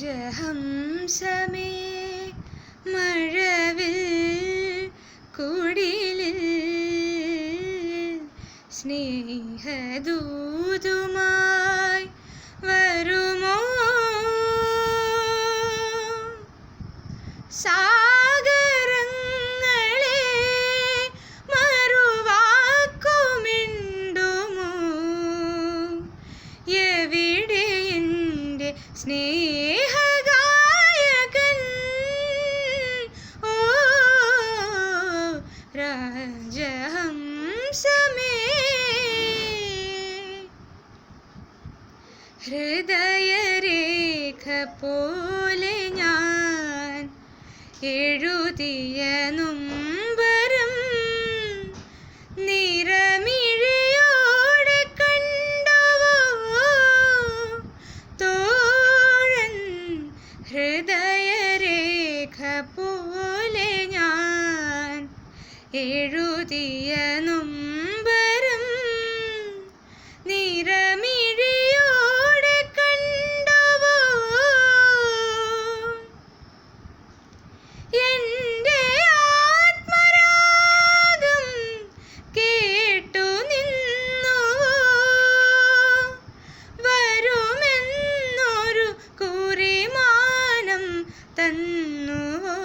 രാജഹംസമേ മഴവിൽ കുടിലിൽ സ്നേഹദൂതുമായി വരുമോ? സാഗരങ്ങളെ മറുവാക്കുമിണ്ടുമോ? എവിടെ എൻ്റെ സ്നേഹഗായകൻ? ഓ രാജഹംസമേ, ഹൃദയരേഖ പോലെ ഞാൻ എഴുതിയ നൊമ്പരം നിറമിഴിയോടെ കണ്ടുവോ തോഴൻ? ഹൃദയരേഖ പോലെ ഞാൻ എഴുതിയ നൊമ്പരം നിറമിഴിയോടെ കണ്ടുവോ? എൻ്റെ ആത്മരാഗം കേട്ടു നിന്നുവോ? വരുമെന്നൊരു കുറിമാനം തന്നുവോ?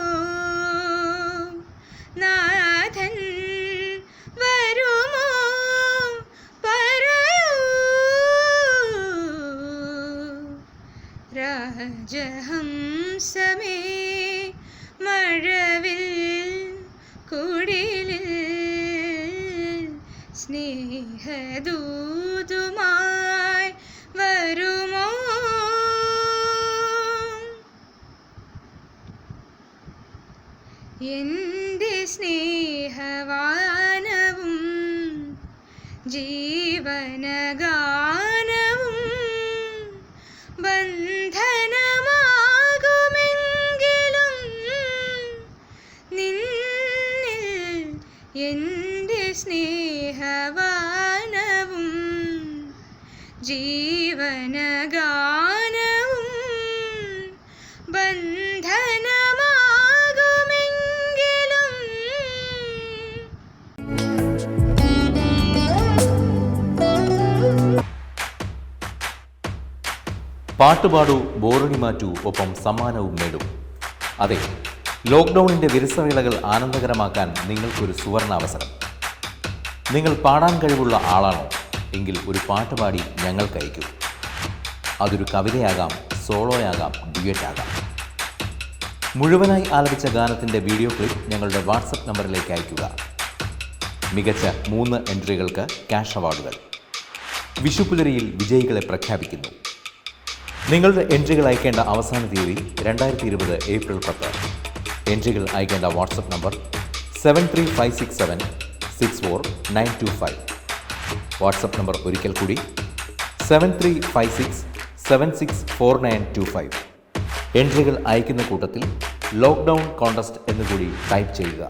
നാഥൻ വരുമോ? പറയൂ. രാജഹംസമേ മഴവിൽ കുടിലിൽ സ്നേഹദൂതുമായി വരുമോ? എൻ്റെ സ്നേഹവാനവും ജീവനഗാനവും ബന്ധനമാകുമെങ്കിലും നിന്നിൽ എൻ്റെ സ്നേഹവാനവും ജീവനഗാനവും ബന്ധനമാകുമെങ്കിലും. പാട്ടുപാടൂ, ബോറടി മാറ്റൂ, ഒപ്പം സമ്മാനവും നേടും. അതെ, ലോക്ക്ഡൗണിൻ്റെ വിരസവേളകൾ ആനന്ദകരമാക്കാൻ നിങ്ങൾക്കൊരു സുവർണാവസരം. നിങ്ങൾ പാടാൻ കഴിവുള്ള ആളാണോ എങ്കിൽ ഒരു പാട്ട് പാടി ഞങ്ങൾക്കയക്കൂ. അതൊരു കവിതയാകാം, സോളോയാകാം, ഡ്യുയറ്റാകാം. മുഴുവനായി ആലപിച്ച ഗാനത്തിൻ്റെ വീഡിയോ ക്ലിപ്പ് ഞങ്ങളുടെ വാട്സപ്പ് നമ്പറിലേക്ക് അയയ്ക്കുക. മികച്ച 3 എൻട്രികൾക്ക് ക്യാഷ് അവാർഡുകൾ. വിഷുപ്പുലരിയിൽ വിജയികളെ പ്രഖ്യാപിക്കുന്നു. നിങ്ങളുടെ എൻട്രികൾ അയക്കേണ്ട അവസാന തീയതി 2020 ഏപ്രിൽ 10. എൻട്രികൾ അയക്കേണ്ട വാട്സപ്പ് നമ്പർ 7356764925. വാട്സപ്പ് നമ്പർ ഒരിക്കൽ കൂടി 7356764925. എൻട്രികൾ അയക്കുന്ന കൂട്ടത്തിൽ ലോക്ക്ഡൗൺ കോൺടെസ്റ്റ് എന്നുകൂടി ടൈപ്പ് ചെയ്യുക.